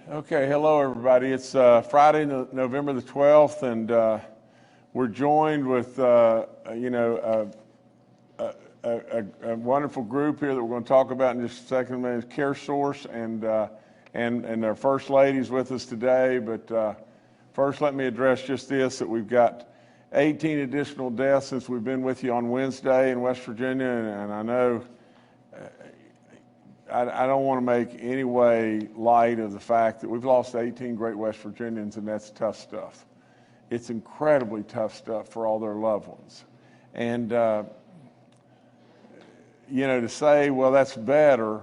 Okay, hello everybody. It's Friday, November the 12th, and we're joined with, a wonderful group here that we're going to talk about in just a second. My name is Care Source, and our First Lady's with us today. But first, let me address just this, that we've got 18 additional deaths since we've been with you on Wednesday in West Virginia, and I know I don't want to make any way light of the fact that we've lost 18 great West Virginians, and that's tough stuff. It's incredibly tough stuff for all their loved ones. And, to say, well, that's better,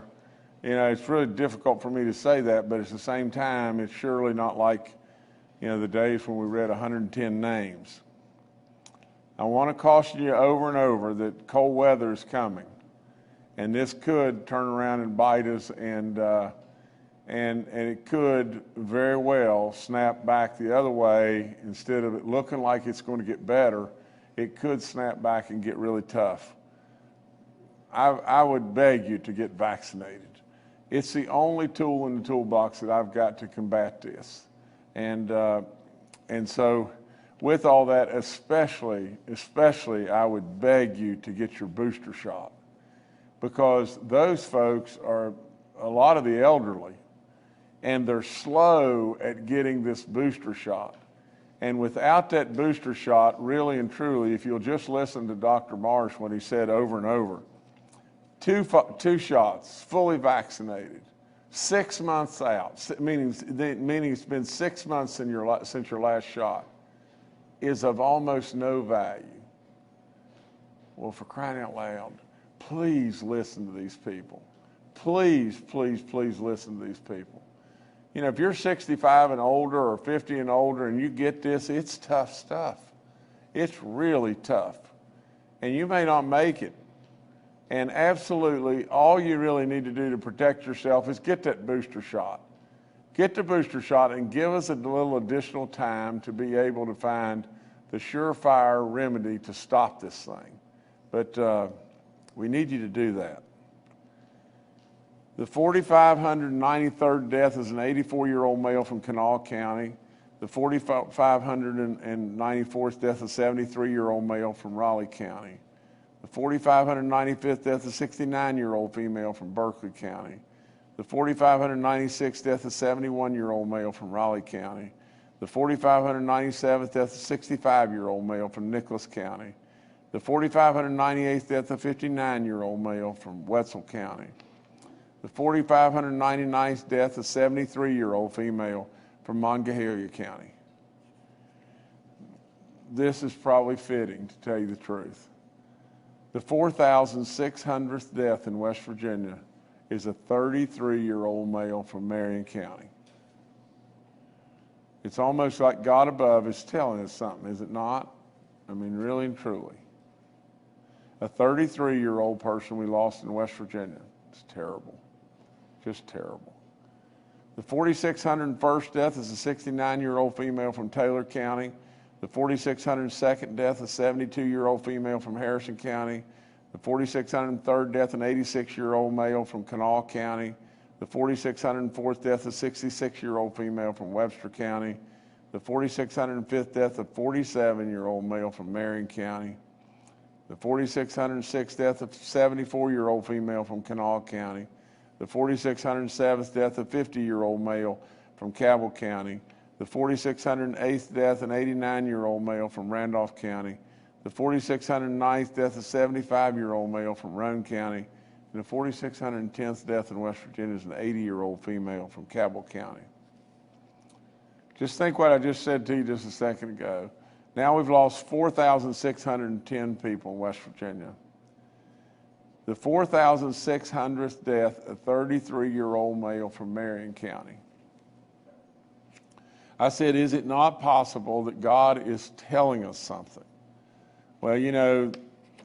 it's really difficult for me to say that, but at the same time, it's surely not like, the days when we read 110 names. I want to caution you over and over that cold weather is coming. And this could turn around and bite us, and it could very well snap back the other way. Instead of it looking like it's going to get better, it could snap back and get really tough. I would beg you to get vaccinated. It's the only tool in the toolbox that I've got to combat this. And so with all that, especially, I would beg you to get your booster shot. Because those folks are a lot of the elderly, and they're slow at getting this booster shot. And without that booster shot, really and truly, if you'll just listen to Dr. Marsh, what he said over and over, two shots, fully vaccinated, 6 months out, meaning it's been 6 months since your last shot, is of almost no value. Well, for crying out loud, please listen to these people. Please, please, please listen to these people. If you're 65 and older or 50 and older and you get this, it's tough stuff. It's really tough. And you may not make it. And absolutely, all you really need to do to protect yourself is get that booster shot. Get the booster shot and give us a little additional time to be able to find the surefire remedy to stop this thing. But we need you to do that. The 4,593rd death is an 84-year-old male from Kanawha County. The 4,594th death is a 73-year-old male from Raleigh County. The 4,595th death is a 69-year-old female from Berkeley County. The 4,596th death is a 71-year-old male from Raleigh County. The 4,597th death is a 65-year-old male from Nicholas County. The 4,598th death, a 59-year-old male from Wetzel County. The 4,599th death, a 73-year-old female from Monongalia County. This is probably fitting, to tell you the truth. The 4,600th death in West Virginia is a 33-year-old male from Marion County. It's almost like God above is telling us something, is it not? I mean, really and truly. A 33-year-old person we lost in West Virginia. It's terrible. Just terrible. The 4,601st death is a 69-year-old female from Taylor County. The 4,602nd death, a 72-year-old female from Harrison County. The 4,603rd death, an 86-year-old male from Kanawha County. The 4,604th death, a 66-year-old female from Webster County. The 4,605th death, a 47-year-old male from Marion County. The 4,606th death of 74-year-old female from Kanawha County. The 4,607th death of 50-year-old male from Cabell County. The 4,608th death an 89-year-old male from Randolph County. The 4,609th death of 75-year-old male from Roane County. And the 4,610th death in West Virginia is an 80-year-old female from Cabell County. Just think what I just said to you just a second ago. Now we've lost 4,610 people in West Virginia. The 4,600th death, a 33-year-old male from Marion County. I said, is it not possible that God is telling us something? Well,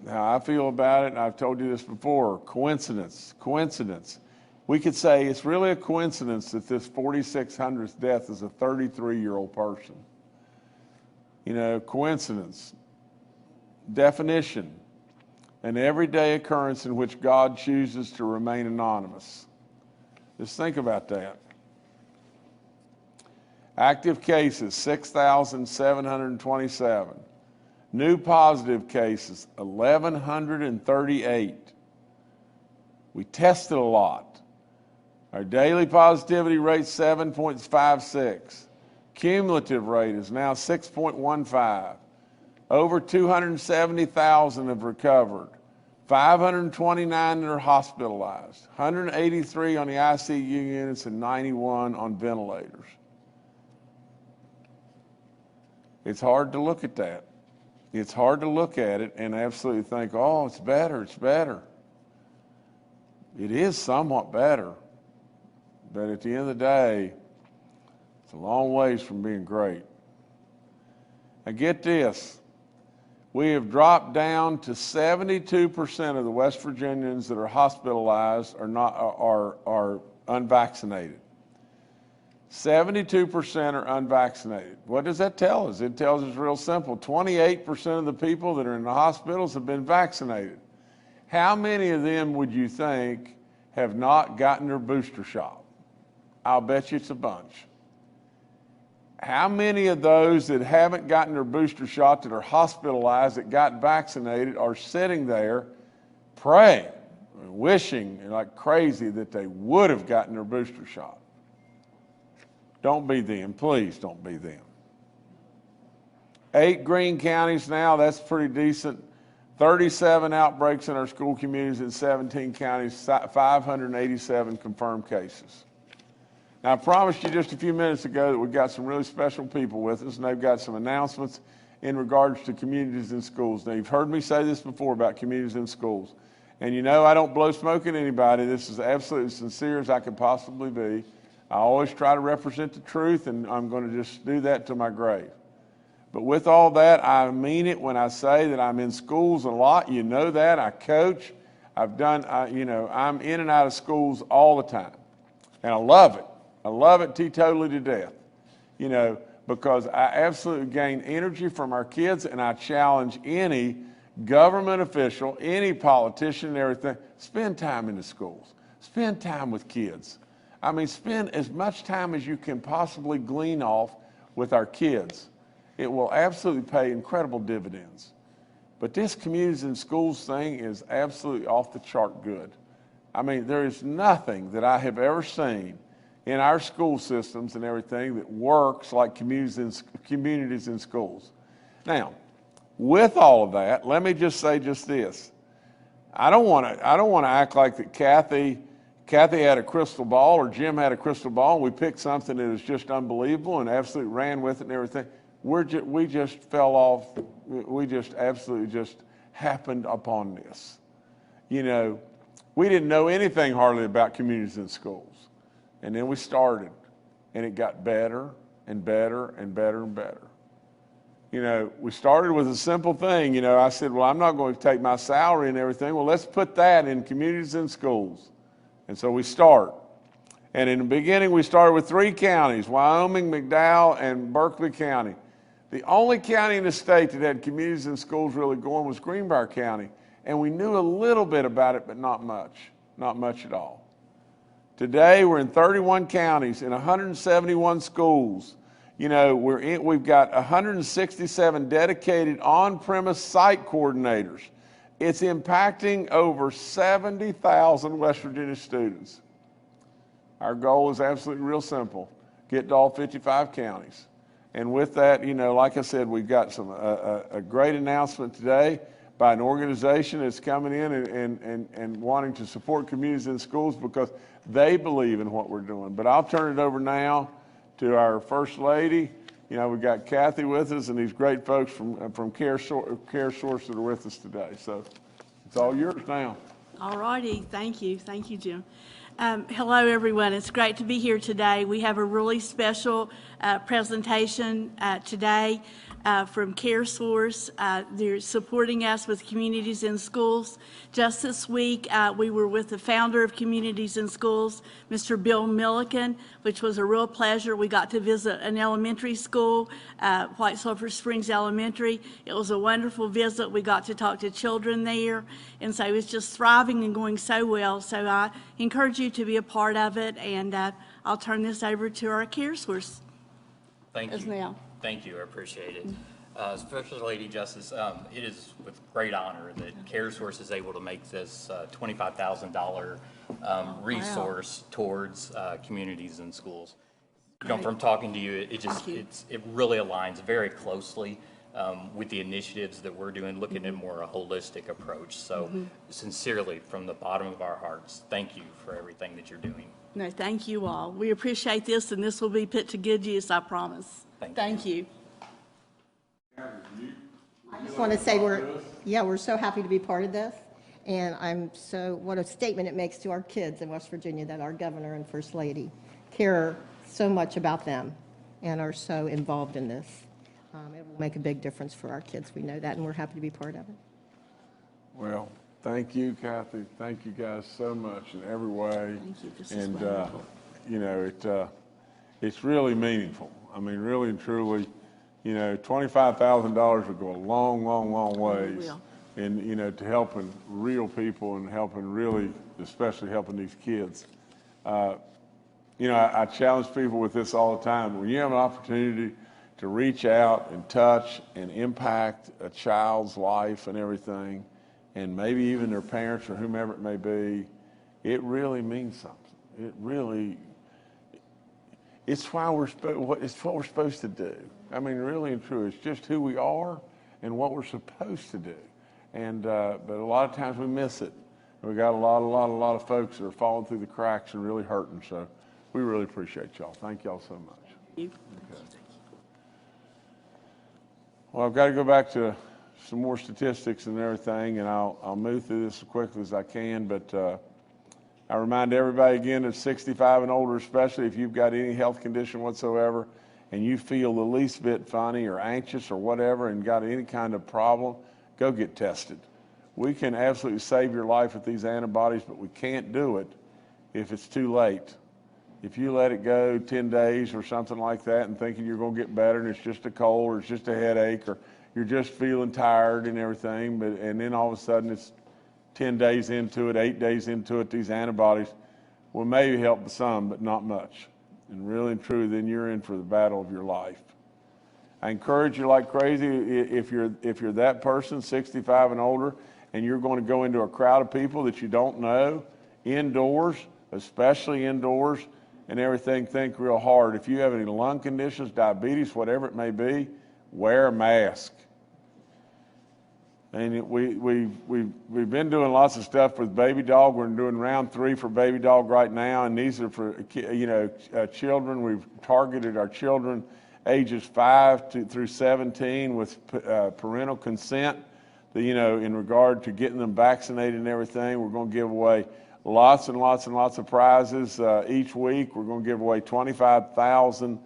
how I feel about it, and I've told you this before, coincidence. We could say it's really a coincidence that this 4,600th death is a 33-year-old person. Coincidence. Definition. An everyday occurrence in which God chooses to remain anonymous. Just think about that. Active cases, 6,727. New positive cases, 1,138. We tested a lot. Our daily positivity rate, 7.56. Cumulative rate is now 6.15. Over 270,000 have recovered. 529 that are hospitalized. 183 on the ICU units and 91 on ventilators. It's hard to look at that. It's hard to look at it and absolutely think, oh, it's better, it's better. It is somewhat better, but at the end of the day, it's a long ways from being great. Now get this, we have dropped down to 72% of the West Virginians that are hospitalized are unvaccinated. 72% are unvaccinated. What does that tell us? It tells us real simple. 28% of the people that are in the hospitals have been vaccinated. How many of them would you think have not gotten their booster shot? I'll bet you it's a bunch. How many of those that haven't gotten their booster shot that are hospitalized that got vaccinated are sitting there praying, wishing like crazy that they would have gotten their booster shot? Don't be them. Please don't be them. 8 green counties now, that's pretty decent. 37 outbreaks in our school communities in 17 counties, 587 confirmed cases. Now, I promised you just a few minutes ago that we've got some really special people with us, and they've got some announcements in regards to communities and schools. Now, you've heard me say this before about communities and schools. And you know I don't blow smoke at anybody. This is absolutely sincere as I could possibly be. I always try to represent the truth, and I'm going to just do that to my grave. But with all that, I mean it when I say that I'm in schools a lot. You know that. I coach. I'm in and out of schools all the time. And I love it. I love it teetotally to death, because I absolutely gain energy from our kids, and I challenge any government official, any politician and everything, spend time in the schools. Spend time with kids. I mean, spend as much time as you can possibly glean off with our kids. It will absolutely pay incredible dividends. But this communities and schools thing is absolutely off the chart good. I mean, there is nothing that I have ever seen in our school systems and everything that works like communities and schools. Now, with all of that, let me just say just this. I don't want to act like that Kathy had a crystal ball or Jim had a crystal ball and we picked something that was just unbelievable and absolutely ran with it and everything. We just fell off. We just absolutely just happened upon this. We didn't know anything hardly about communities and schools. And then we started, and it got better and better and better and better. We started with a simple thing. I said, well, I'm not going to take my salary and everything. Well, let's put that in communities and schools. And so we start. And in the beginning, we started with 3 counties, Wyoming, McDowell, and Berkeley County. The only county in the state that had communities and schools really going was Greenbrier County. And we knew a little bit about it, but not much at all. Today, we're in 31 counties in 171 schools. We've got 167 dedicated on-premise site coordinators. It's impacting over 70,000 West Virginia students. Our goal is absolutely real simple: get to all 55 counties. And with that, like I said, we've got a great announcement today by an organization that's coming in and wanting to support communities and schools because they believe in what we're doing. But I'll turn it over now to our First Lady. We've got Kathy with us and these great folks from Care Source that are with us today. So it's all yours now. All righty. Thank you, Jim. Hello, everyone. It's great to be here today. We have a really special presentation today from Care Source. They're supporting us with communities in schools. Just this week, we were with the founder of Communities in Schools, Mr. Bill Milliken, which was a real pleasure. We got to visit an elementary school, White Sulphur Springs Elementary. It was a wonderful visit. We got to talk to children there, and so it's just thriving and going so well. So I encourage you to be a part of it, and I'll turn this over to our Care Source Thank as you. now. Thank you. I appreciate it. Special Lady Justice, it is with great honor that CareSource is able to make this $25,000 resource towards communities and schools. You know, Great. from talking to you, Thank you. it really aligns very closely with the initiatives that we're doing, looking at Mm-hmm. more a holistic approach. So sincerely, from the bottom of our hearts, thank you for everything that you're doing. No, thank you all. We appreciate this, and this will be put to good use, I promise. Thank you. I just want to say we're so happy to be part of this. And what a statement it makes to our kids in West Virginia that our governor and first lady care so much about them and are so involved in this. It will make a big difference for our kids. We know that, and we're happy to be part of it. Well, thank you, Kathy. Thank you guys so much in every way. Thank you. This is And, wonderful. you know, it's really meaningful. I mean, really and truly, you know, $25,000 would go a long, long, long ways. will. And, you know, to helping real people and helping really, especially helping these kids. You know, I challenge people with this all the time. When you have an opportunity to reach out and touch and impact a child's life and everything, and maybe even their parents or whomever it may be, it really means something. It really, it's what we're supposed to do. I mean, really and truly, it's just who we are and what we're supposed to do. And but a lot of times we miss it. We got a lot of folks that are falling through the cracks and really hurting. So we really appreciate y'all. Thank y'all so much. You. Well, I've got to go back to some more statistics and everything, and I'll move through this as quickly as I can. But I remind everybody again that's 65 and older, especially if you've got any health condition whatsoever, and you feel the least bit funny or anxious or whatever, and got any kind of problem, go get tested. We can absolutely save your life with these antibodies, but we can't do it if it's too late. If you let it go 10 days or something like that and thinking you're going to get better and it's just a cold or it's just a headache or you're just feeling tired and everything, and then all of a sudden it's 10 days into it, 8 days into it, these antibodies will maybe help some, but not much. And really and truly, then you're in for the battle of your life. I encourage you like crazy, if you're that person, 65 and older, and you're going to go into a crowd of people that you don't know, indoors, especially indoors, and everything, think real hard. If you have any lung conditions, diabetes, whatever it may be, wear a mask. And we've been doing lots of stuff with baby dog. We're doing round 3 for baby dog right now, and these are for children. We've targeted our children ages 5 through 17 with parental consent. In regard to getting them vaccinated and everything, we're going to give away lots and lots and lots of prizes each week. We're going to give away 25 prizes of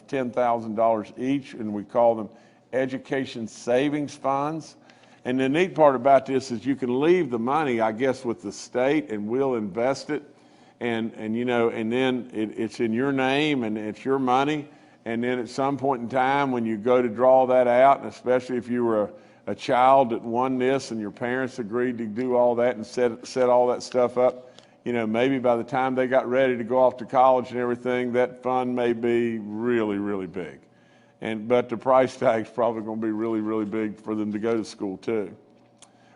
$10,000 each, and we call them education savings funds. And the neat part about this is you can leave the money, I guess, with the state, and we'll invest it, and then it's in your name and it's your money. And then at some point in time, when you go to draw that out, and especially if you were a child that won this and your parents agreed to do all that and set all that stuff up, maybe by the time they got ready to go off to college and everything, that fund may be really, really big. But the price tag's probably going to be really, really big for them to go to school too.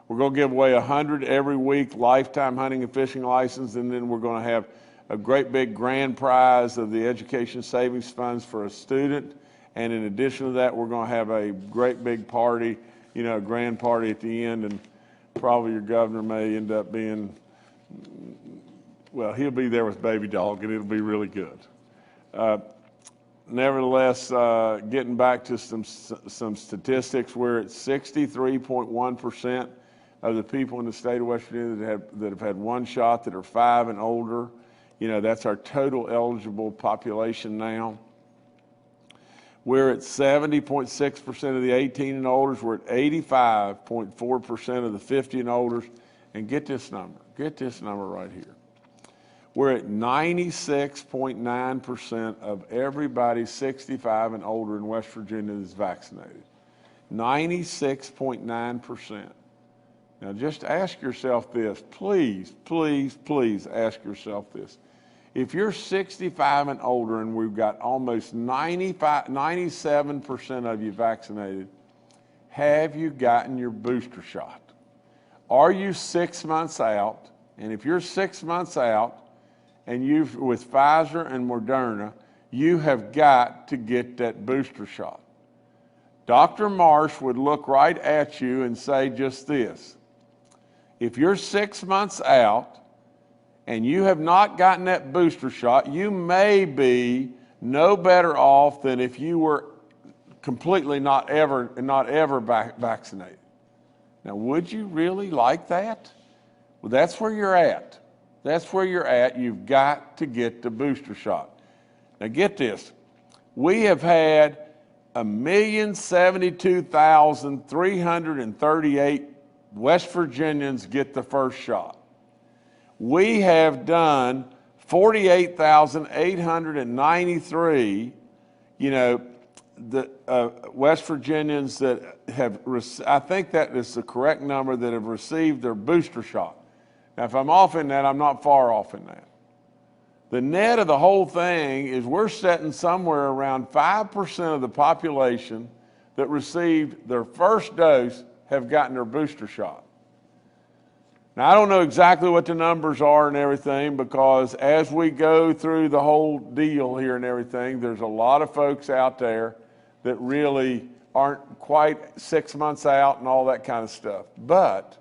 We're going to give away 100 every week lifetime hunting and fishing license, and then we're going to have a great big grand prize of the education savings funds for a student. And in addition to that, we're going to have a great big party, a grand party at the end, and probably your governor may end up being, well, he'll be there with baby dog, and it'll be really good. Nevertheless, getting back to some statistics, we're at 63.1% of the people in the state of West Virginia that have had one shot that are 5 and older. That's our total eligible population now. We're at 70.6% of the 18 and olders. We're at 85.4% of the 50 and olders. And get this number right here. We're at 96.9% of everybody 65 and older in West Virginia is vaccinated. 96.9%. Now just ask yourself this, please, please, please ask yourself this. If you're 65 and older, and we've got almost 97% of you vaccinated, have you gotten your booster shot? Are you 6 months out? And if you're 6 months out, and you've, with Pfizer and Moderna, you have got to get that booster shot. Dr. Marsh would look right at you and say just this: if you're 6 months out and you have not gotten that booster shot, you may be no better off than if you were completely not ever vaccinated. Now, would you really like that? Well, that's where you're at. That's where you're at. You've got to get the booster shot. Now, get this. We have had 1,072,338 West Virginians get the first shot. We have done 48,893, the West Virginians that have, I think that is the correct number, that have received their booster shot. Now, if I'm off in that, I'm not far off in that. The net of the whole thing is we're sitting somewhere around 5% of the population that received their first dose have gotten their booster shot. Now, I don't know exactly what the numbers are and everything, because as we go through the whole deal here and everything, there's a lot of folks out there that really aren't quite 6 months out and all that kind of stuff. But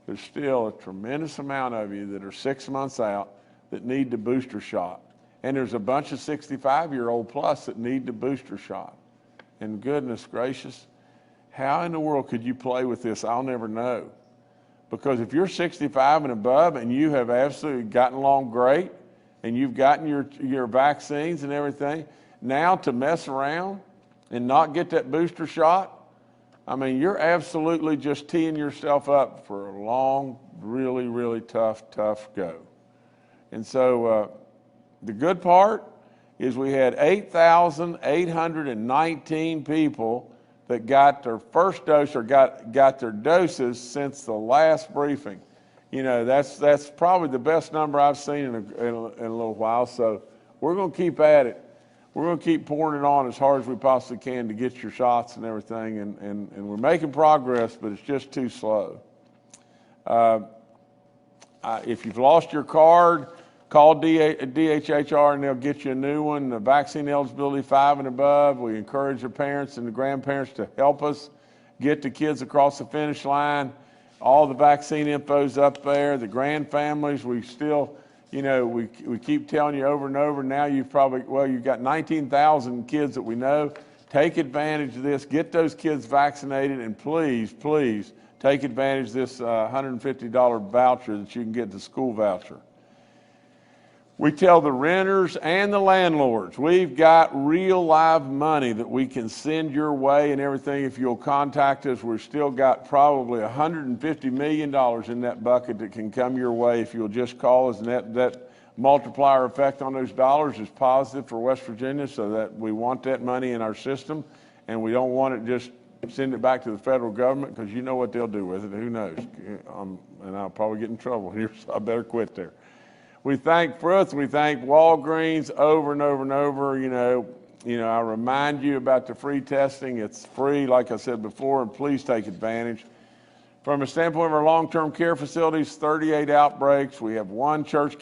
there's still a tremendous amount of you that are 6 months out that need the booster shot. And there's a bunch of 65-year-old plus that need the booster shot. And goodness gracious, how in the world could you play with this? I'll never know. Because if you're 65 and above and you have absolutely gotten along great and you've gotten your vaccines and everything, now to mess around and not get that booster shot, I mean, you're absolutely just teeing yourself up for a long, really, really tough go. And so the good part is we had 8,819 people that got their first dose or got their doses since the last briefing. That's probably the best number I've seen in a little while. So we're going to keep at it. We're going to keep pouring it on as hard as we possibly can to get your shots and everything. And we're making progress, but it's just too slow. If you've lost your card, call DHHR and they'll get you a new one. The vaccine eligibility 5 and above. We encourage the parents and the grandparents to help us get the kids across the finish line. All the vaccine info's up there. The grand families, we still, we keep telling you over and over. Now you've got 19,000 kids that we know. Take advantage of this. Get those kids vaccinated, and please, please take advantage of this $150 voucher that you can get, the school voucher. We tell the renters and the landlords, we've got real live money that we can send your way and everything. If you'll contact us, we've still got probably $150 million in that bucket that can come your way if you'll just call us. And that multiplier effect on those dollars is positive for West Virginia, so that we want that money in our system, and we don't want it just send it back to the federal government, because you know what they'll do with it. Who knows? And I'll probably get in trouble here, so I better quit there. We thank Frith, we thank Walgreens over and over and over. I remind you about the free testing. It's free, like I said before, and please take advantage. From a standpoint of our long-term care facilities, 38 outbreaks. We have one church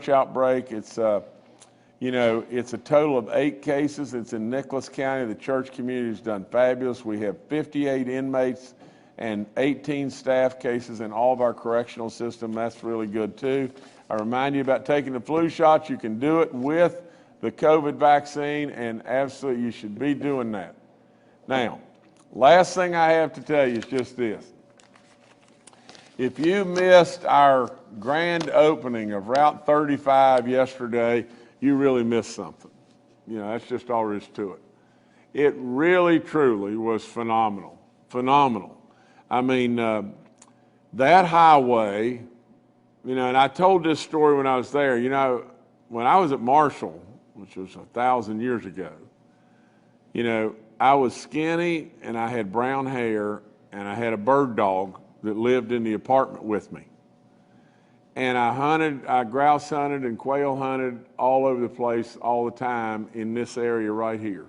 outbreak. It's a total of 8 cases. It's in Nicholas County. The church community has done fabulous. We have 58 inmates and 18 staff cases in all of our correctional system. That's really good too. I remind you about taking the flu shots. You can do it with the COVID vaccine, and absolutely you should be doing that. Now, last thing I have to tell you is just this. If you missed our grand opening of Route 35 yesterday, you really missed something. That's just all there is to it. It really, truly was phenomenal. Phenomenal. I mean, that highway, and I told this story when I was there. When I was at Marshall, which was 1,000 years ago, I was skinny and I had brown hair and I had a bird dog that lived in the apartment with me. and I grouse hunted and quail hunted all over the place all the time in this area right here.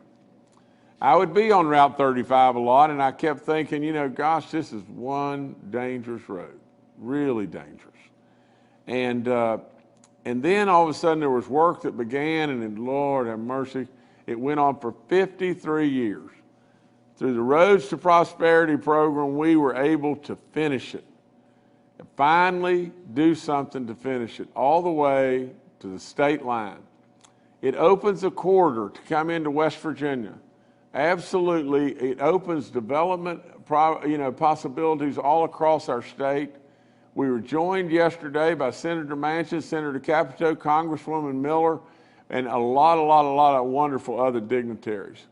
I would be on Route 35 a lot, and I kept thinking, you know, gosh, this is one dangerous road, really dangerous. And then all of a sudden there was work that began, and then, Lord have mercy, it went on for 53 years. Through the Roads to Prosperity program, we were able to finish it. And finally do something to finish it, all the way to the state line. It opens a corridor to come into West Virginia. Absolutely, it opens development, possibilities all across our state. We were joined yesterday by Senator Manchin, Senator Capito, Congresswoman Miller, and a lot of wonderful other dignitaries.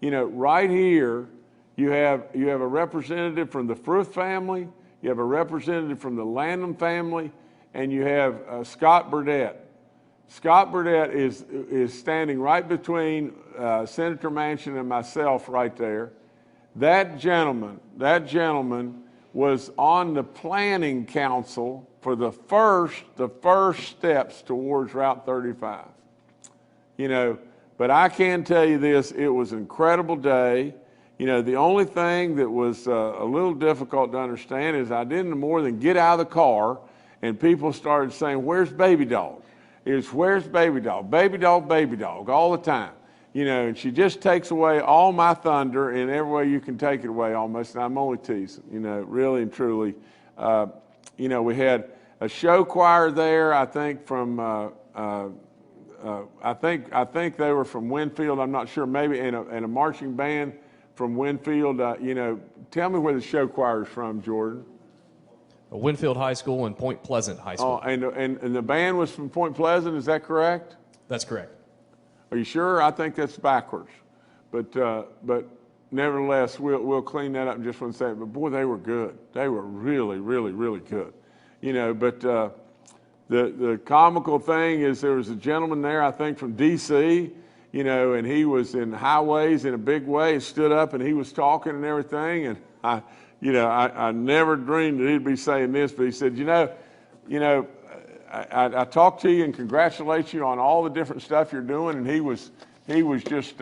You know, right here, you have a representative from the Fruth family, you have a representative from the Lanham family, and you have Scott Burdett. Scott Burdett is standing right between Senator Manchin and myself right there. That gentleman was on the planning council for the first steps towards Route 35. You know, but I can tell you this, it was an incredible day. You know, the only thing that was a little difficult to understand is I didn't more than get out of the car and people started saying, "Where's baby dog?" It's "Where's baby dog? Baby dog," all the time. You know, and she just takes away all my thunder in every way you can take it away almost, and I'm only teasing, you know, really and truly. You know, we had a show choir there, I think from, I think they were from Winfield, I'm not sure, maybe, and a marching band from Winfield. You know, tell me where the show choir is from, Jordan. Winfield High School and Point Pleasant High School. Oh, and the band was from Point Pleasant, is that correct? That's correct. Are you sure? I think that's backwards. But nevertheless, we'll clean that up in just one second. But boy, they were good. They were really, really, really good. You know, but the comical thing is there was a gentleman there, I think from D.C., you know, and he was in highways in a big way, stood up and he was talking and everything. And I never dreamed that he'd be saying this, but he said, you know, I talked to you and congratulate you on all the different stuff you're doing. And he was just,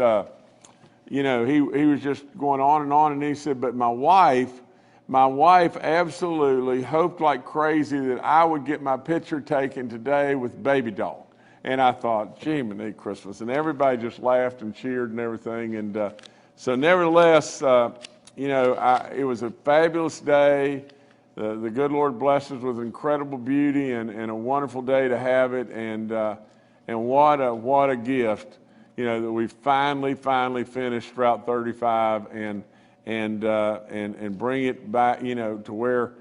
he was just going on. And he said, but my wife absolutely hoped like crazy that I would get my picture taken today with baby dog. And I thought, gee, we need Christmas. And everybody just laughed and cheered and everything. And so nevertheless, it was a fabulous day. The good Lord blessed us with incredible beauty and a wonderful day to have it. And what a gift, you know, that we finally finished Route 35 and bring it back, you know, to where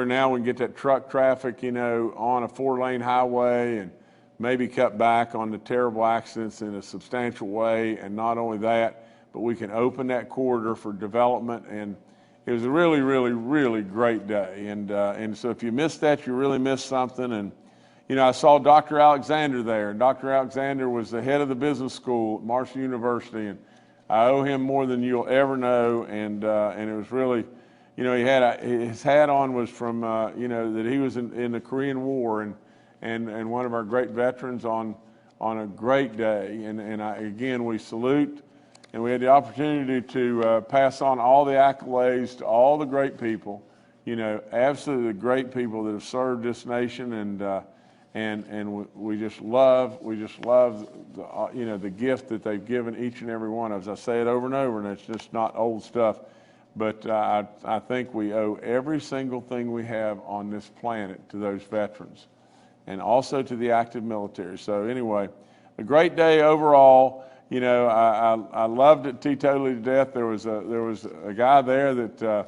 now we can get that truck traffic, you know, on a 4-lane highway and maybe cut back on the terrible accidents in a substantial way. And not only that, but we can open that corridor for development. And it was a really, really, really great day. And so if you missed that, you really missed something. And, you know, I saw Dr. Alexander there. And Dr. Alexander was the head of the business school at Marshall University. And I owe him more than you'll ever know. And it was really, you know, his hat on was from, that he was in the Korean War and one of our great veterans on a great day. And again, we salute. And we had the opportunity to pass on all the accolades to all the great people, you know, absolutely the great people that have served this nation. And we just love the gift that they've given each and every one of us. I say it over and over, and it's just not old stuff. But I think we owe every single thing we have on this planet to those veterans and also to the active military. So anyway, a great day overall. You know, I loved it teetotally to death. There was a guy there that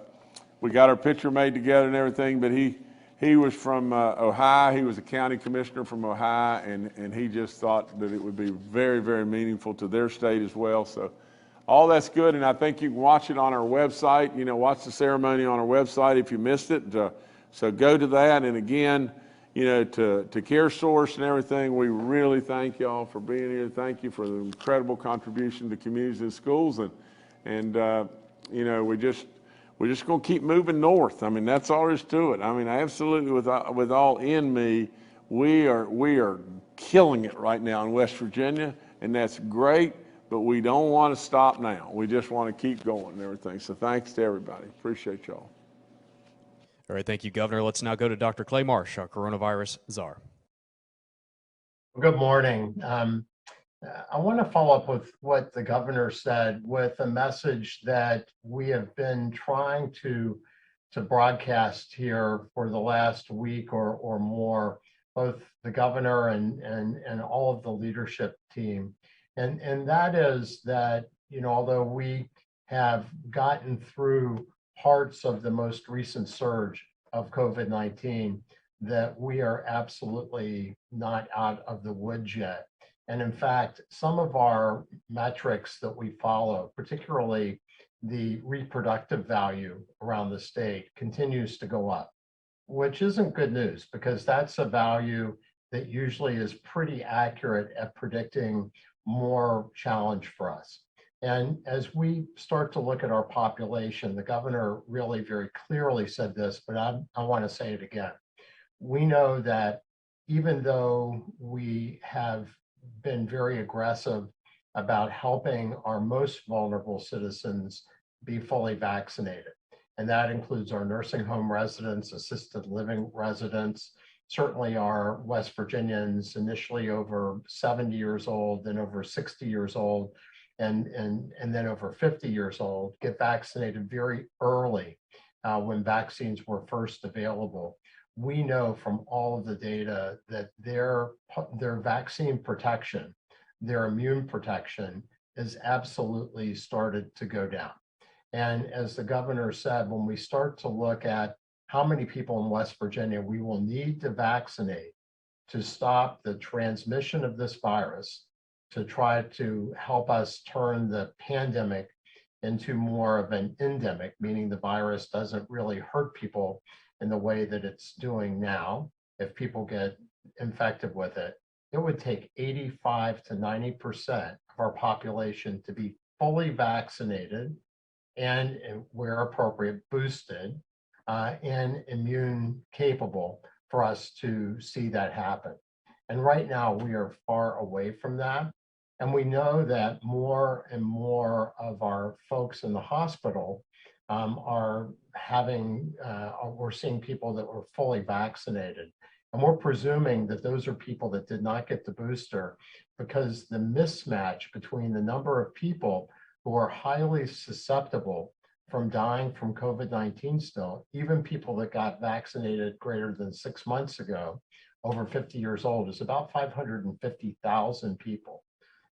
we got our picture made together and everything, but he was from Ohio. He was a county commissioner from Ohio, and he just thought that it would be very, very meaningful to their state as well. So all that's good, and I think you can watch it on our website. You know, watch the ceremony on our website if you missed it. So go to that, and again, you know, to CareSource and everything, we really thank y'all for being here. Thank you for the incredible contribution to communities and schools. And you know, we're just going to keep moving north. I mean, that's all there is to it. I mean, absolutely, with all in me, we are killing it right now in West Virginia, and that's great. But we don't want to stop now. We just want to keep going and everything. So thanks to everybody. Appreciate y'all. All right, thank you, Governor. Let's now go to Dr. Clay Marsh, our coronavirus czar. Good morning. I want to follow up with what the governor said with a message that we have been trying to broadcast here for the last week or more, both the governor and all of the leadership team. And that is that, you know, although we have gotten through parts of the most recent surge of COVID-19, that we are absolutely not out of the woods yet. And in fact, some of our metrics that we follow, particularly the reproductive value around the state, continues to go up, which isn't good news because that's a value that usually is pretty accurate at predicting more challenge for us. And as we start to look at our population, the governor really very clearly said this, but I want to say it again. We know that even though we have been very aggressive about helping our most vulnerable citizens be fully vaccinated, and that includes our nursing home residents, assisted living residents, certainly our West Virginians initially over 70 years old, then over 60 years old, and then over 50 years old, get vaccinated very early when vaccines were first available. We know from all of the data that their vaccine protection, their immune protection is absolutely started to go down. And as the governor said, when we start to look at how many people in West Virginia we will need to vaccinate to stop the transmission of this virus, to try to help us turn the pandemic into more of an endemic, meaning the virus doesn't really hurt people in the way that it's doing now. If people get infected with it, it would take 85 to 90% of our population to be fully vaccinated and, where appropriate, boosted and immune capable for us to see that happen. And right now we are far away from that. And we know that more and more of our folks in the hospital are having, we're seeing people that were fully vaccinated. And we're presuming that those are people that did not get the booster because the mismatch between the number of people who are highly susceptible from dying from COVID-19 still, even people that got vaccinated greater than 6 months ago, over 50 years old, is about 550,000 people.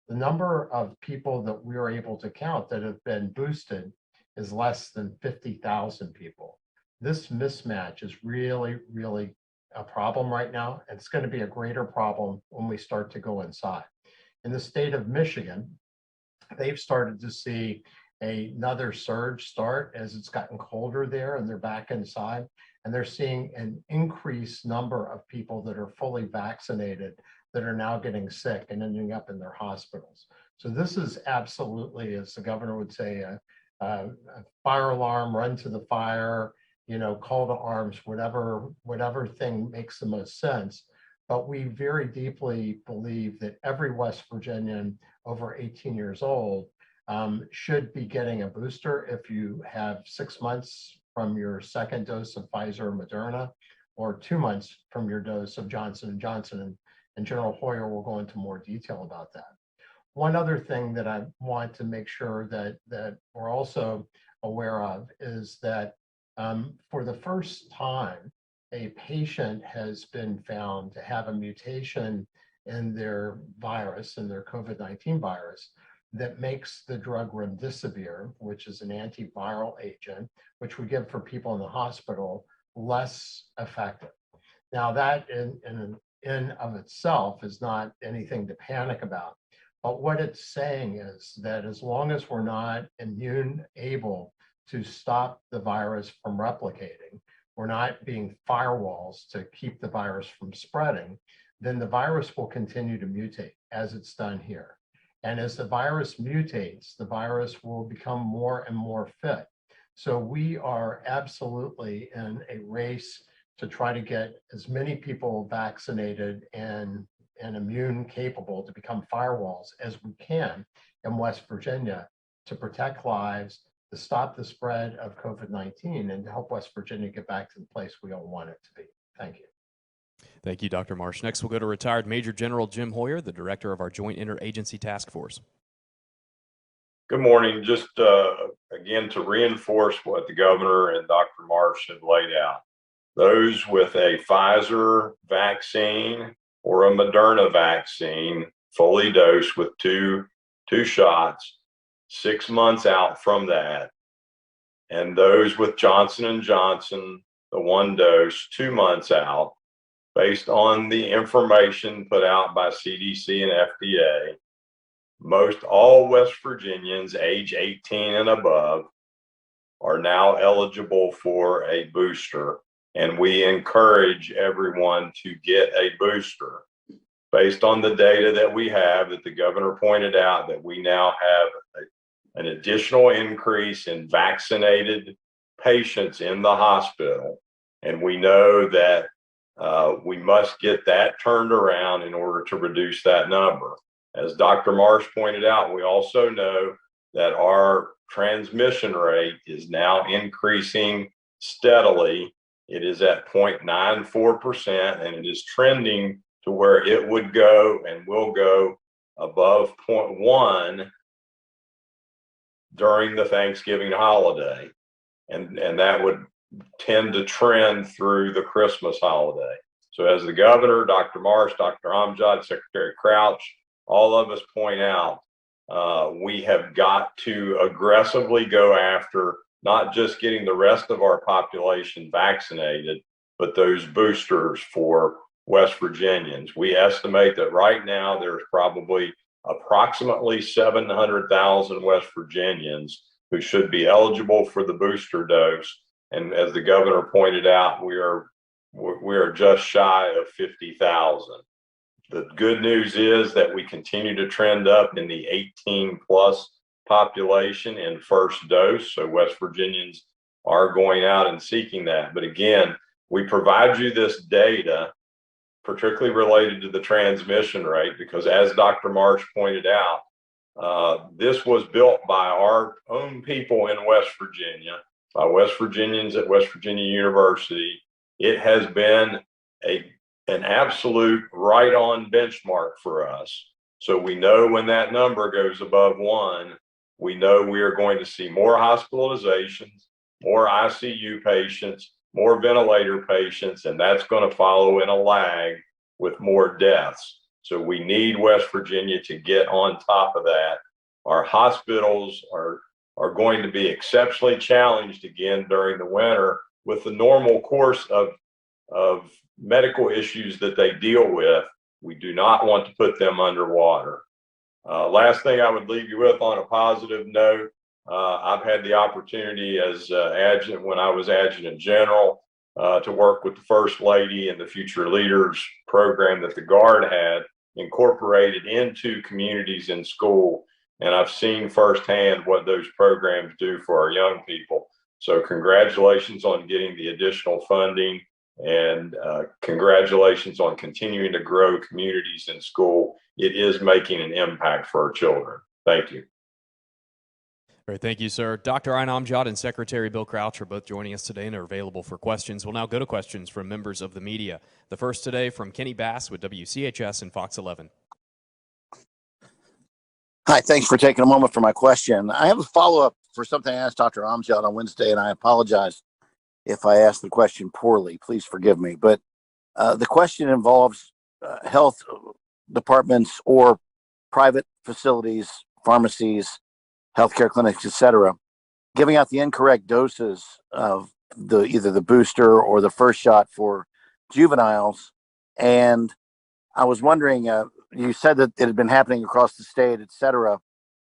The number of people that we are able to count that have been boosted is less than 50,000 people. This mismatch is really, really a problem right now. And it's going to be a greater problem when we start to go inside. In the state of Michigan, they've started to see another surge start as it's gotten colder there and they're back inside. And they're seeing an increased number of people that are fully vaccinated that are now getting sick and ending up in their hospitals. So this is absolutely, as the governor would say, a fire alarm, run to the fire, you know, call to arms, whatever thing makes the most sense. But we very deeply believe that every West Virginian over 18 years old should be getting a booster if you have 6 months from your second dose of Pfizer or Moderna, or 2 months from your dose of Johnson & Johnson. And General Hoyer will go into more detail about that. One other thing that I want to make sure that we're also aware of is that for the first time, a patient has been found to have a mutation in their virus, in their COVID-19 virus, that makes the drug remdesivir, which is an antiviral agent, which we give for people in the hospital, less effective. Now that in of itself is not anything to panic about. But what it's saying is that as long as we're not immune able to stop the virus from replicating, we're not being firewalls to keep the virus from spreading, then the virus will continue to mutate as it's done here. And as the virus mutates, the virus will become more and more fit. So we are absolutely in a race to try to get as many people vaccinated and immune capable to become firewalls as we can in West Virginia to protect lives, to stop the spread of COVID-19, and to help West Virginia get back to the place we all want it to be. Thank you. Thank you, Dr. Marsh. Next, we'll go to retired Major General Jim Hoyer, the director of our Joint Interagency Task Force. Good morning. Just again, to reinforce what the governor and Dr. Marsh have laid out. Those with a Pfizer vaccine or a Moderna vaccine, fully dosed with two shots, 6 months out from that, and those with Johnson & Johnson, the 1 dose, 2 months out, based on the information put out by CDC and FDA, most all West Virginians age 18 and above are now eligible for a booster, and we encourage everyone to get a booster. Based on the data that we have, that the governor pointed out, that we now have an additional increase in vaccinated patients in the hospital, and we know that we must get that turned around in order to reduce that number. As Dr. Marsh pointed out, we also know that our transmission rate is now increasing steadily. It is at 0.94%, and it is trending to where it would go and will go above 0.1 during the Thanksgiving holiday. And that would tend to trend through the Christmas holiday. So as the governor, Dr. Marsh, Dr. Amjad, Secretary Crouch, all of us point out, we have got to aggressively go after not just getting the rest of our population vaccinated, but those boosters for West Virginians. We estimate that right now there's probably approximately 700,000 West Virginians who should be eligible for the booster dose. And as the governor pointed out, we are just shy of 50,000. The good news is that we continue to trend up in the 18 plus population in first dose. So West Virginians are going out and seeking that. But again, we provide you this data, particularly related to the transmission rate, because as Dr. Marsh pointed out, this was built by our own people in West Virginia, by West Virginians at West Virginia University. It has been an absolute right-on benchmark for us. So we know when that number goes above 1, we know we are going to see more hospitalizations, more ICU patients, more ventilator patients, and that's going to follow in a lag with more deaths. So we need West Virginia to get on top of that. Our hospitals are going to be exceptionally challenged again during the winter with the normal course of medical issues that they deal with. We do not want to put them underwater. Last thing I would leave you with on a positive note, I've had the opportunity as adjutant, when I was adjutant general, to work with the First Lady and the Future Leaders program that the Guard had incorporated into communities in school. And I've seen firsthand what those programs do for our young people. So congratulations on getting the additional funding, and congratulations on continuing to grow communities in school. It is making an impact for our children. Thank you. All right, thank you, sir. Dr. Ayn Amjad and Secretary Bill Crouch are both joining us today and are available for questions. We'll now go to questions from members of the media. The first today from Kenny Bass with WCHS and Fox 11. Hi, thanks for taking a moment for my question. I have a follow-up for something I asked Dr. Amjad on Wednesday, and I apologize if I asked the question poorly. Please forgive me. But the question involves health departments or private facilities, pharmacies, healthcare clinics, etc., giving out the incorrect doses of either the booster or the first shot for juveniles. And I was wondering, you said that it had been happening across the state, etc.,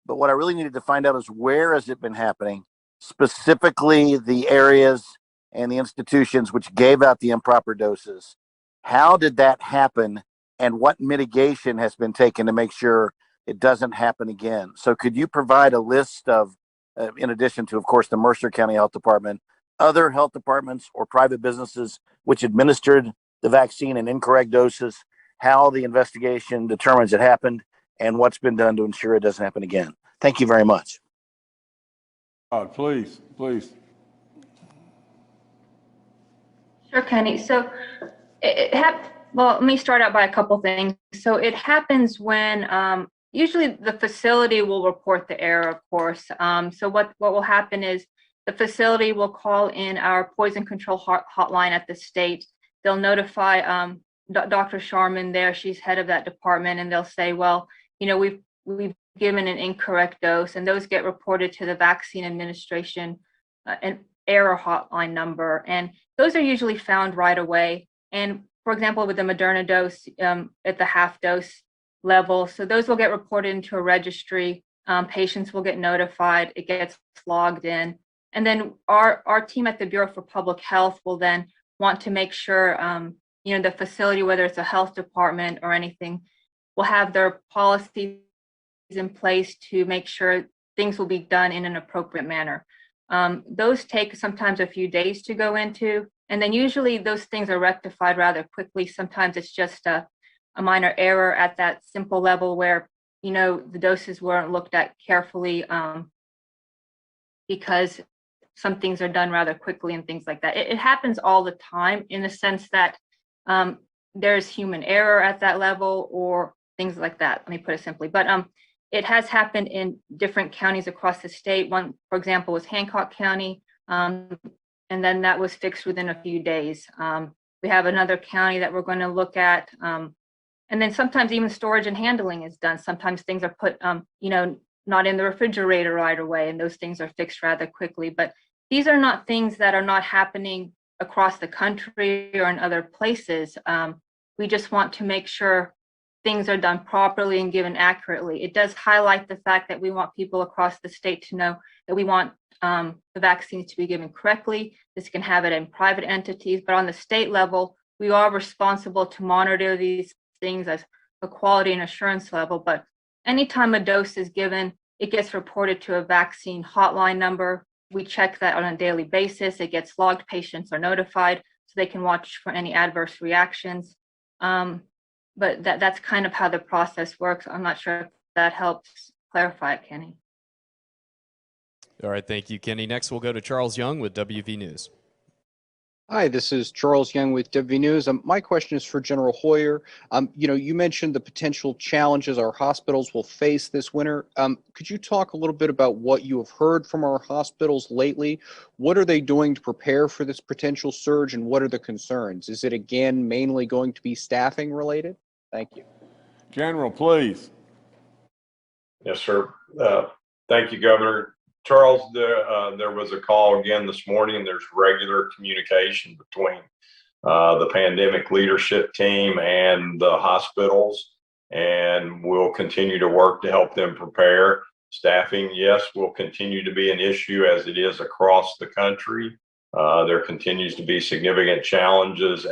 but what I really needed to find out is where has it been happening, specifically the areas and the institutions which gave out the improper doses. How did that happen, and what mitigation has been taken to make sure it doesn't happen again? So could you provide a list of in addition to, of course, the Mercer County Health Department, other health departments or private businesses which administered the vaccine in incorrect doses, how the investigation determines it happened, and what's been done to ensure it doesn't happen again. Thank you very much. Please. Sure, Kenny. So well, let me start out by a couple things. So it happens when usually the facility will report the error, of course. So what will happen is the facility will call in our poison control hotline at the state. They'll notify Dr. Sharman there, she's head of that department, and they'll say, well, you know, we've given an incorrect dose, and those get reported to the Vaccine Administration an error hotline number, and those are usually found right away. And for example, with the Moderna dose at the half dose level, so those will get reported into a registry. Patients will get notified, it gets logged in, and then our team at the Bureau for Public Health will then want to make sure you know, the facility, whether it's a health department or anything, will have their policies in place to make sure things will be done in an appropriate manner. Those take sometimes a few days to go into, and then usually those things are rectified rather quickly. Sometimes it's just a minor error at that simple level where, you know, the doses weren't looked at carefully because some things are done rather quickly and things like that. It happens all the time in the sense that there's human error at that level or things like that. Let me put it simply. But it has happened in different counties across the state. One, for example, was Hancock County, and then that was fixed within a few days. We have another county that we're going to look at, and then sometimes even storage and handling is done. Sometimes things are put, you know, not in the refrigerator right away, and those things are fixed rather quickly. But these are not things that are not happening across the country or in other places. We just want to make sure things are done properly and given accurately. It does highlight the fact that we want people across the state to know that we want the vaccines to be given correctly. This can have it in private entities, but on the state level, we are responsible to monitor these things as a quality and assurance level. But anytime a dose is given, it gets reported to a vaccine hotline number. We check that on a daily basis. It gets logged, patients are notified so they can watch for any adverse reactions. But that's kind of how the process works. I'm not sure if that helps clarify it, Kenny. All right, thank you, Kenny. Next, we'll go to Charles Young with WV News. Hi, this is Charles Young with WV News. My question is for General Hoyer. You know, you mentioned the potential challenges our hospitals will face this winter. Could you talk a little bit about what you have heard from our hospitals lately? What are they doing to prepare for this potential surge, and what are the concerns? Is it, again, mainly going to be staffing related? Thank you. General, please. Yes, sir. Thank you, Governor. Charles, there was a call again this morning. There's regular communication between the pandemic leadership team and the hospitals, and we'll continue to work to help them prepare. Staffing, yes, will continue to be an issue as it is across the country. There continues to be significant challenges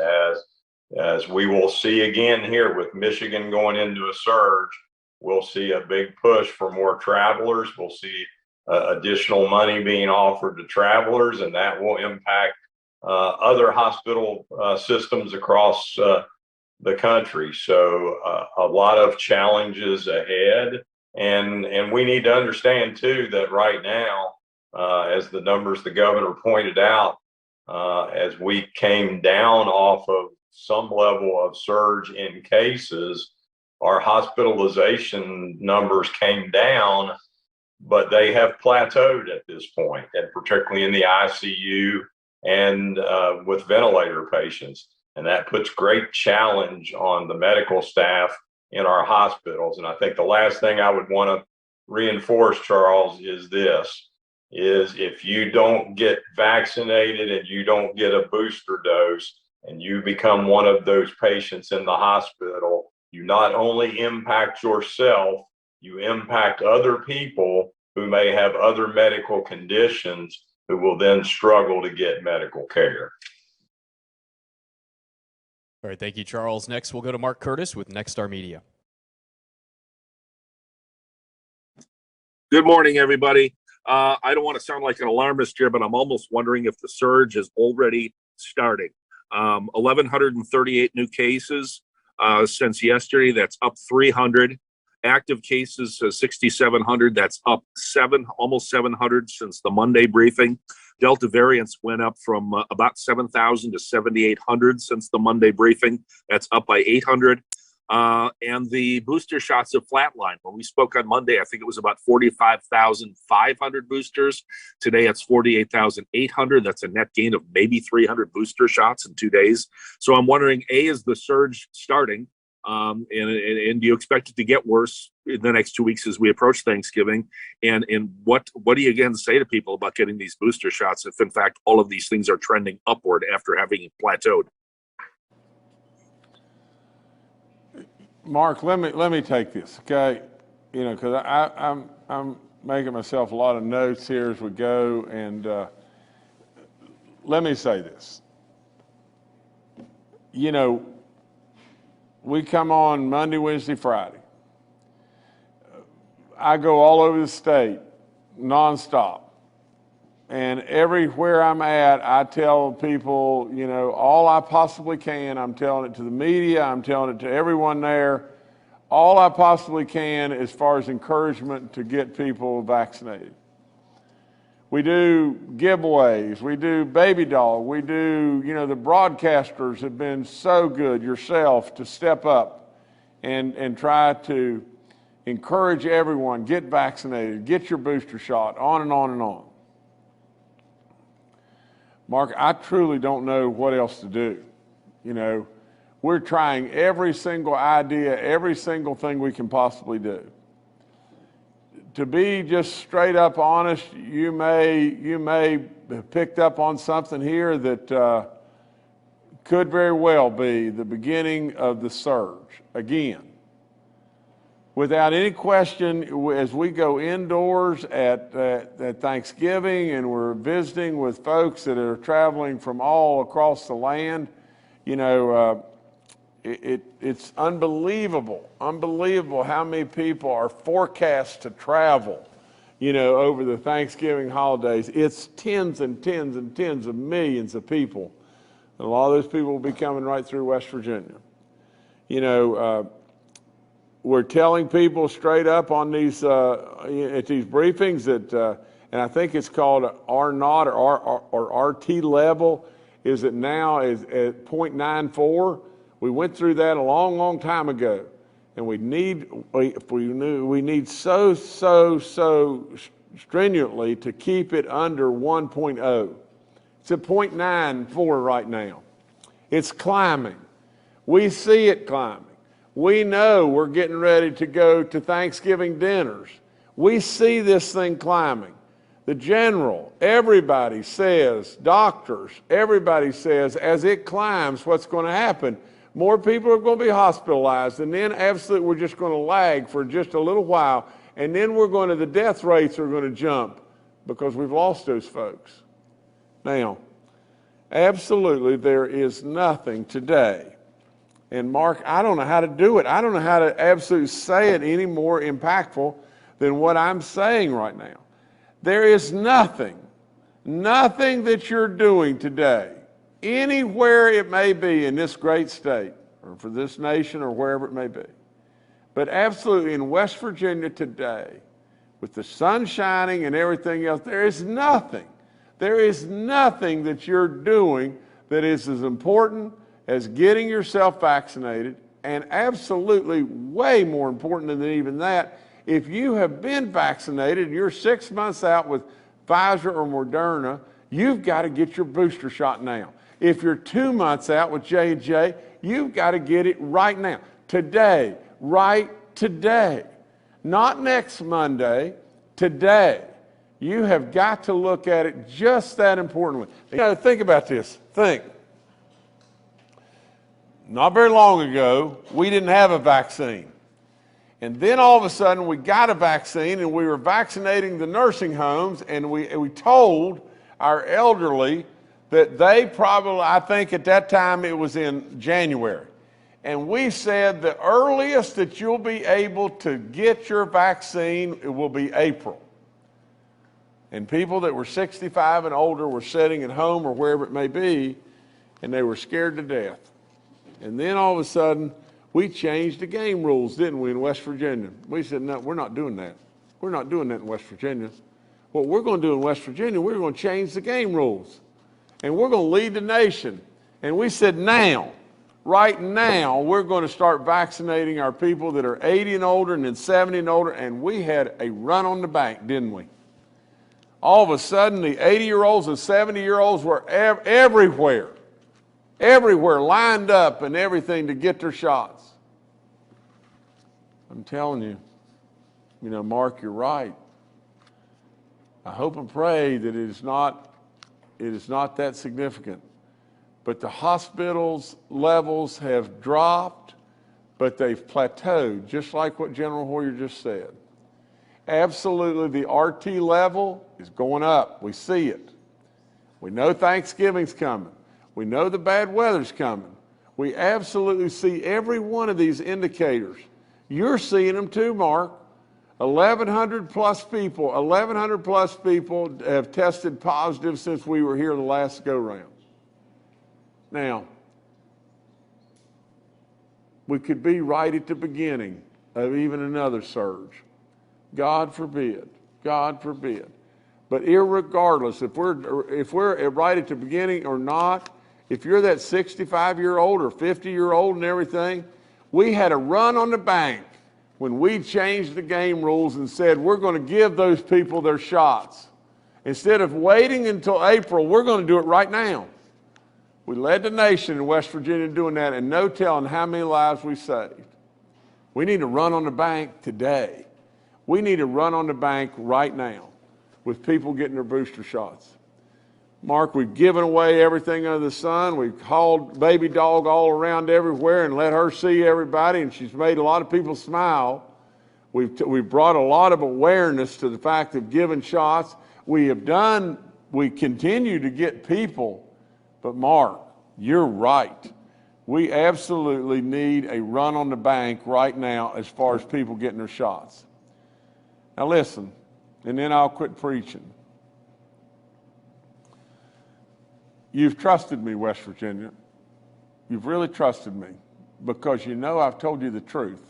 as we will see again here with Michigan going into a surge. We'll see a big push for more travelers. We'll see additional money being offered to travelers, and that will impact other hospital systems across the country. So a lot of challenges ahead, and we need to understand too that right now, as the numbers the governor pointed out, as we came down off of some level of surge in cases, our hospitalization numbers came down, but they have plateaued at this point, and particularly in the ICU and with ventilator patients. And that puts great challenge on the medical staff in our hospitals. And I think the last thing I would want to reinforce, Charles, is this, is if you don't get vaccinated and you don't get a booster dose and you become one of those patients in the hospital, you not only impact yourself, you impact other people who may have other medical conditions who will then struggle to get medical care. All right, thank you, Charles. Next, we'll go to Mark Curtis with Nexstar Media. Good morning, everybody. I don't want to sound like an alarmist here, but I'm almost wondering if the surge is already starting. 1,138 new cases since yesterday. That's up 300. Active cases, 6,700. That's up almost 700 since the Monday briefing. Delta variants went up from about 7,000 to 7,800 since the Monday briefing. That's up by 800. And the booster shots have flatlined. When we spoke on Monday, I think it was about 45,500 boosters. Today, it's 48,800. That's a net gain of maybe 300 booster shots in 2 days. So I'm wondering, A, is the surge starting? And do you expect it to get worse in the next 2 weeks as we approach Thanksgiving? And what do you again say to people about getting these booster shots if in fact all of these things are trending upward after having plateaued? Mark, let me take this, okay? You know, because I'm making myself a lot of notes here as we go, and let me say this. You know, we come on Monday, Wednesday, Friday. I go all over the state, nonstop. And everywhere I'm at, I tell people, you know, all I possibly can. I'm telling it to the media. I'm telling it to everyone there. All I possibly can as far as encouragement to get people vaccinated. We do giveaways. We do baby doll. We do, you know, the broadcasters have been so good, yourself, to step up and try to encourage everyone, get vaccinated, get your booster shot, on and on and on. Mark, I truly don't know what else to do. You know, we're trying every single idea, every single thing we can possibly do. To be just straight up honest, you may have picked up on something here that could very well be the beginning of the surge again. Without any question, as we go indoors at Thanksgiving and we're visiting with folks that are traveling from all across the land, you know, it's unbelievable how many people are forecast to travel, you know, over the Thanksgiving holidays. It's tens and tens and tens of millions of people. And a lot of those people will be coming right through West Virginia. You know, we're telling people straight up on these at these briefings that, and I think it's called R0 or RT level, is it now is at 0.94. We went through that a long, long time ago, and we need so stringently to keep it under 1.0. It's at 0.94 right now. It's climbing. We see it climbing. We know we're getting ready to go to Thanksgiving dinners. We see this thing climbing. The general, everybody says, doctors, everybody says, as it climbs, what's going to happen? More people are going to be hospitalized, and then absolutely we're just going to lag for just a little while, and then the death rates are going to jump because we've lost those folks. Now, absolutely there is nothing today. And Mark, I don't know how to do it. I don't know how to absolutely say it any more impactful than what I'm saying right now. There is nothing that you're doing today, anywhere it may be in this great state, or for this nation, or wherever it may be. But absolutely in West Virginia today, with the sun shining and everything else, there is nothing that you're doing that is as important as getting yourself vaccinated, and absolutely way more important than even that, if you have been vaccinated and you're 6 months out with Pfizer or Moderna, you've got to get your booster shot now. If you're 2 months out with J&J, you've got to get it right now. Today, right today. Not next Monday, today. You have got to look at it just that importantly. You got to think about this. Think. Not very long ago, we didn't have a vaccine. And then all of a sudden, we got a vaccine, and we were vaccinating the nursing homes, and we told our elderly that they probably, I think at that time it was in January, and we said the earliest that you'll be able to get your vaccine, it will be April. And people that were 65 and older were sitting at home or wherever it may be, and they were scared to death. And then all of a sudden, we changed the game rules, didn't we, in West Virginia? We said, no, we're not doing that. We're not doing that in West Virginia. What we're going to do in West Virginia, we're going to change the game rules. And we're going to lead the nation. And we said now, right now, we're going to start vaccinating our people that are 80 and older and then 70 and older. And we had a run on the bank, didn't we? All of a sudden, the 80-year-olds and 70-year-olds were everywhere lined up and everything to get their shots. I'm telling you, Mark, you're right. I hope and pray that it is not that significant. But the hospitals levels have dropped, but they've plateaued, just like what General Hoyer just said. Absolutely, the RT level is going up. We see it. We know Thanksgiving's coming. We know the bad weather's coming. We absolutely see every one of these indicators. You're seeing them too, Mark. 1,100 plus people have tested positive since we were here the last go-round. Now, we could be right at the beginning of even another surge. God forbid, God forbid. But irregardless, if we're right at the beginning or not, if you're that 65-year-old or 50-year-old and everything, we had a run on the bank when we changed the game rules and said we're going to give those people their shots. Instead of waiting until April, we're going to do it right now. We led the nation in West Virginia doing that, and no telling how many lives we saved. We need to run on the bank today. We need to run on the bank right now with people getting their booster shots. Mark, we've given away everything under the sun. We've hauled baby dog all around everywhere and let her see everybody, and she's made a lot of people smile. We've brought a lot of awareness to the fact of giving shots. We continue to get people, but Mark, you're right. We absolutely need a run on the bank right now as far as people getting their shots. Now listen, and then I'll quit preaching. You've trusted me, West Virginia. You've really trusted me because I've told you the truth.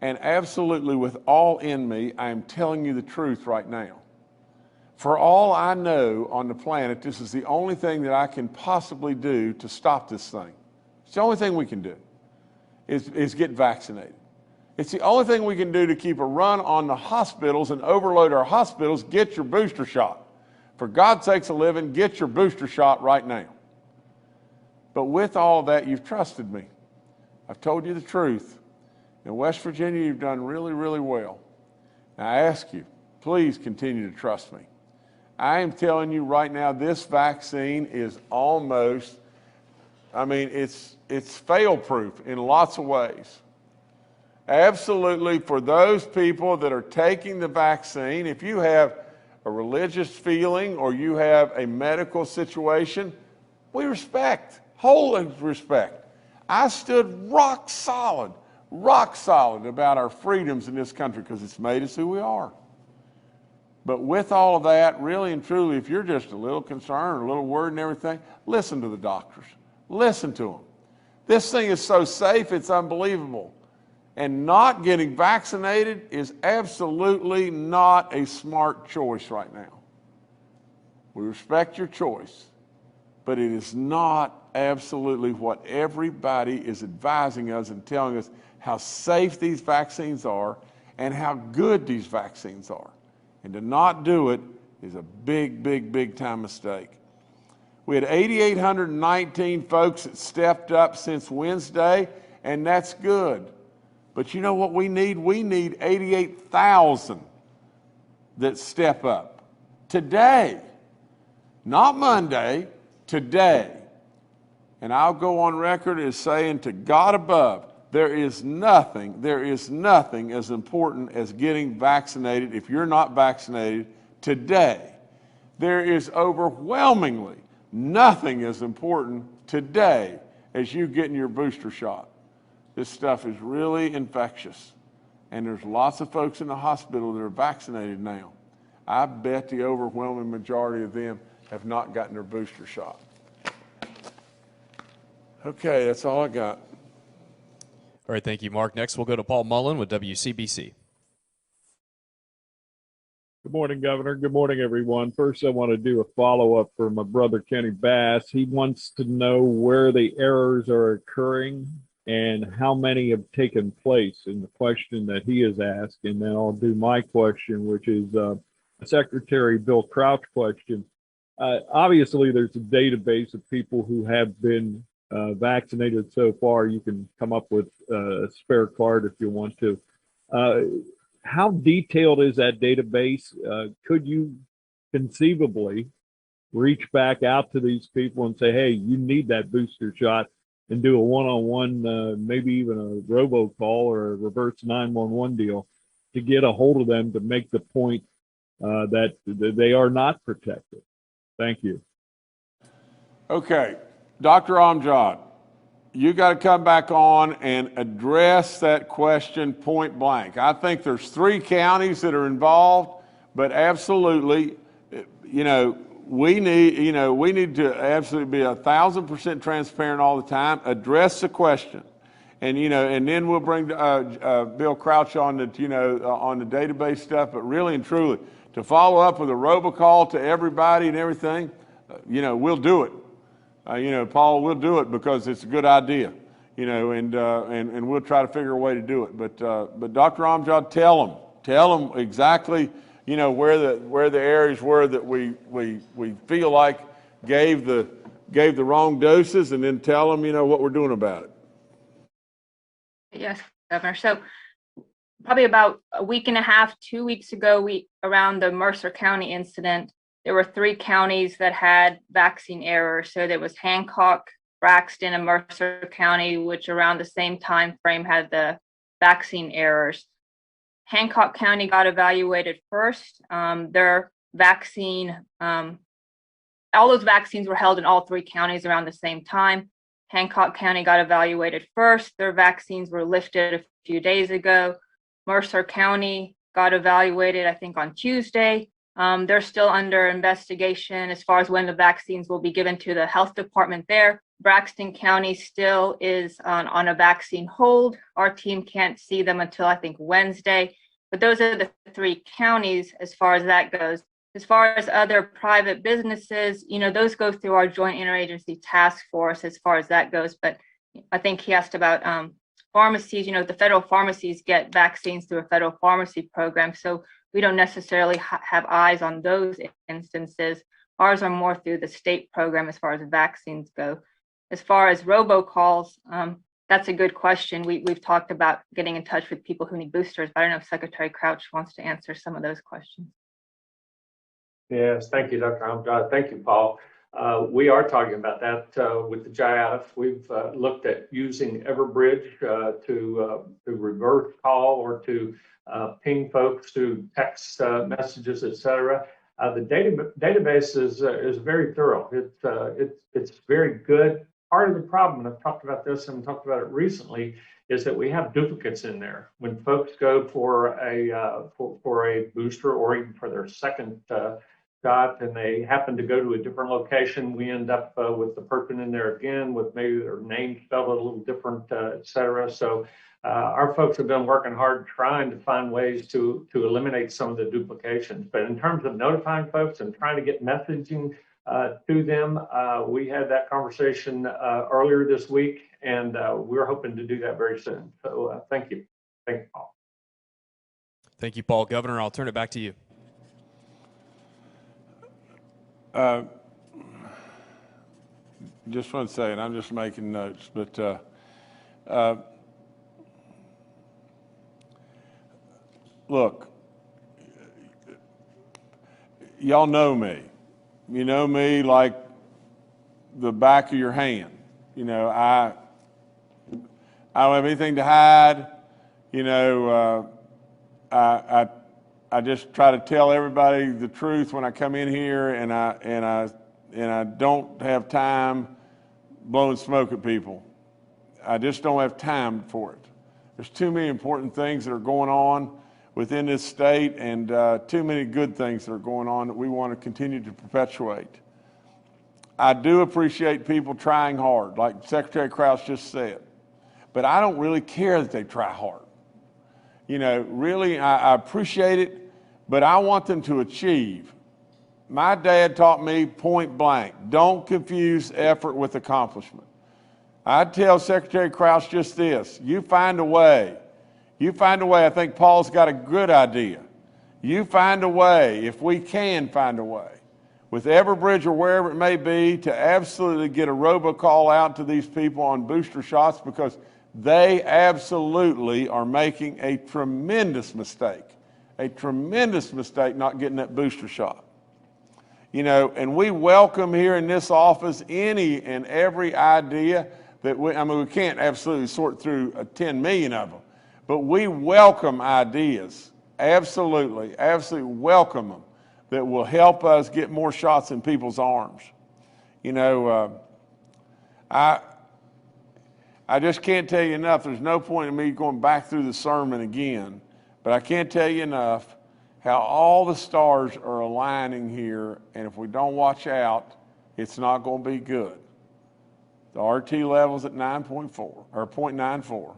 And absolutely with all in me, I am telling you the truth right now. For all I know on the planet, this is the only thing that I can possibly do to stop this thing. It's the only thing we can do is get vaccinated. It's the only thing we can do to keep a run on the hospitals and overload our hospitals. Get your booster shot. For God's sakes, livin, get your booster shot right now. But with all that, you've trusted me. I've told you the truth. In West Virginia, you've done really, really well. Now, I ask you, please continue to trust me. I am telling you right now, this vaccine is almost, it's fail-proof in lots of ways. Absolutely, for those people that are taking the vaccine, if you have a religious feeling or you have a medical situation, we respect, wholly respect. I stood rock solid about our freedoms in this country because it's made us who we are. But with all of that, really and truly, if you're just a little concerned or a little worried and everything, listen to the doctors. Listen to them. This thing is so safe, it's unbelievable. And not getting vaccinated is absolutely not a smart choice right now. We respect your choice, but it is not absolutely what everybody is advising us and telling us how safe these vaccines are and how good these vaccines are. And to not do it is a big, big, big time mistake. We had 8,819 folks that stepped up since Wednesday, and that's good. But you know what we need? We need 88,000 that step up today, not Monday, today. And I'll go on record as saying to God above, there is nothing as important as getting vaccinated if you're not vaccinated today. There is overwhelmingly nothing as important today as you getting your booster shot. This stuff is really infectious, and there's lots of folks in the hospital that are vaccinated now. I bet the overwhelming majority of them have not gotten their booster shot. Okay, that's all I got. All right, thank you, Mark. Next, we'll go to Paul Mullen with WCBC. Good morning, Governor. Good morning, everyone. First, I want to do a follow-up for my brother, Kenny Bass. He wants to know where the errors are occurring and how many have taken place in the question that he has asked. And then I'll do my question, which is Secretary Bill Crouch question. Obviously, there's a database of people who have been vaccinated so far. You can come up with a spare card if you want to. How detailed is that database? Could you conceivably reach back out to these people and say, hey, you need that booster shot, and do a one-on-one, maybe even a robocall or a reverse 911 deal to get a hold of them to make the point that they are not protected? Thank you. Okay, Dr. Amjad, you got to come back on and address that question point blank. I think there's 3 counties that are involved, but absolutely, we need to absolutely be 1,000% transparent all the time. Address the question, and and then we'll bring Bill Crouch on on the database stuff. But really and truly, to follow up with a robocall to everybody and everything, we'll do it. Paul, we'll do it because it's a good idea, and we'll try to figure a way to do it. But Dr. Amjad, tell them exactly, where the areas were that we feel like gave the wrong doses, and then tell them, what we're doing about it. Yes, Governor. So probably about a week and a half, 2 weeks ago, around the Mercer County incident, there were 3 counties that had vaccine errors. So there was Hancock, Braxton, and Mercer County, which around the same time frame had the vaccine errors. Hancock County got evaluated first. Their vaccine, all those vaccines were held in all 3 counties around the same time. Hancock County got evaluated first. Their vaccines were lifted a few days ago. Mercer County got evaluated, I think, on Tuesday. They're still under investigation as far as when the vaccines will be given to the health department there. Braxton County still is on a vaccine hold. Our team can't see them until, I think, Wednesday. But those are the 3 counties as far as that goes. As far as other private businesses, those go through our joint interagency task force as far as that goes. But I think he asked about pharmacies. The federal pharmacies get vaccines through a federal pharmacy program. So we don't necessarily have eyes on those instances. Ours are more through the state program as far as vaccines go. As far as robocalls, that's a good question. We've talked about getting in touch with people who need boosters, but I don't know if Secretary Crouch wants to answer some of those questions. Yes, thank you, Dr. Amjad. Thank you, Paul. We are talking about that with the GIAF. We've looked at using Everbridge to reverse call or to ping folks through text messages, et cetera. The database is very thorough. It's very good. Part of the problem, and I've talked about this and talked about it recently, is that we have duplicates in there. When folks go for a booster or even for their second shot, and they happen to go to a different location, we end up with the person in there again with maybe their name spelled a little different, et cetera. So our folks have been working hard trying to find ways to eliminate some of the duplications. But in terms of notifying folks and trying to get messaging to them, we had that conversation earlier this week, and we're hoping to do that very soon. So thank you. Thank you, Paul. Thank you, Paul. Governor, I'll turn it back to you. Just want to say, and I'm just making notes, but look, y'all know me. You know me like the back of your hand. I don't have anything to hide. I just try to tell everybody the truth when I come in here, and I don't have time blowing smoke at people. I just don't have time for it. There's too many important things that are going on. within this state, and too many good things that are going on that we want to continue to perpetuate. I do appreciate people trying hard, like Secretary Crouch just said, but I don't really care that they try hard. You know, really, I appreciate it, but I want them to achieve. My dad taught me point blank, don't confuse effort with accomplishment. I'd tell Secretary Crouch just this, you find a way. You find a way. I think Paul's got a good idea. You find a way, if we can find a way, with Everbridge or wherever it may be, to absolutely get a robocall out to these people on booster shots, because they absolutely are making a tremendous mistake not getting that booster shot. You know, and we welcome here in this office any and every idea that we can't absolutely sort through 10 million of them, but we welcome ideas, absolutely welcome them, that will help us get more shots in people's arms. You know, I just can't tell you enough. There's no point in me going back through the sermon again, but I can't tell you enough how all the stars are aligning here, and if we don't watch out, it's not going to be good. The RT level's at 9.4 or 0.94.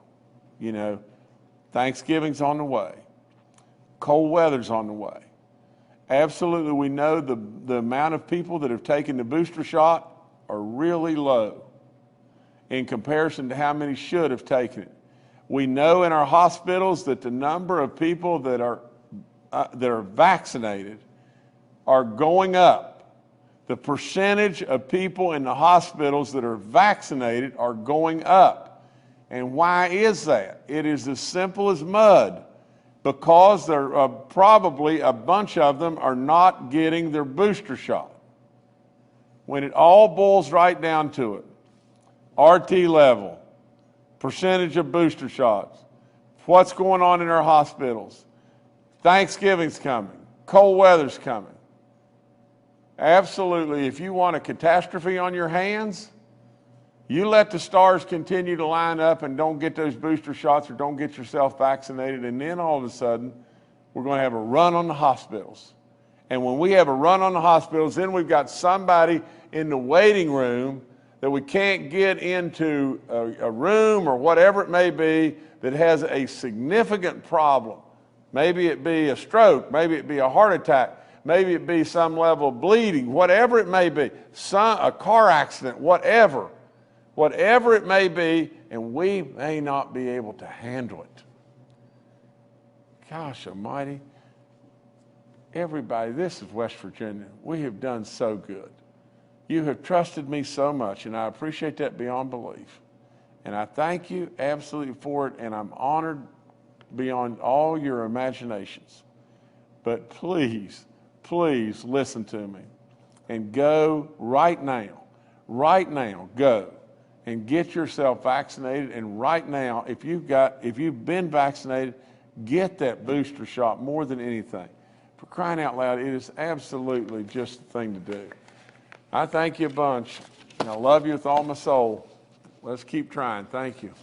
You know, Thanksgiving's on the way. Cold weather's on the way. Absolutely, we know the amount of people that have taken the booster shot are really low in comparison to how many should have taken it. We know in our hospitals that the number of people that are vaccinated are going up. The percentage of people in the hospitals that are vaccinated are going up. And why is that? It is as simple as mud. Because there are probably a bunch of them are not getting their booster shot. When it all boils right down to it, RT level, percentage of booster shots, what's going on in our hospitals, Thanksgiving's coming, cold weather's coming. Absolutely, if you want a catastrophe on your hands, you let the stars continue to line up and don't get those booster shots or don't get yourself vaccinated, and then all of a sudden, we're going to have a run on the hospitals. And when we have a run on the hospitals, then we've got somebody in the waiting room that we can't get into a room or whatever it may be that has a significant problem. Maybe it be a stroke, maybe it be a heart attack, maybe it be some level of bleeding, whatever it may be, a car accident, whatever it may be, and we may not be able to handle it. Gosh almighty, everybody, this is West Virginia. We have done so good. You have trusted me so much, and I appreciate that beyond belief. And I thank you absolutely for it, and I'm honored beyond all your imaginations. But please, please listen to me and go right now, go and get yourself vaccinated. And right now, if you've been vaccinated, get that booster shot more than anything. For crying out loud, it is absolutely just the thing to do. I thank you a bunch, and I love you with all my soul. Let's keep trying. Thank you.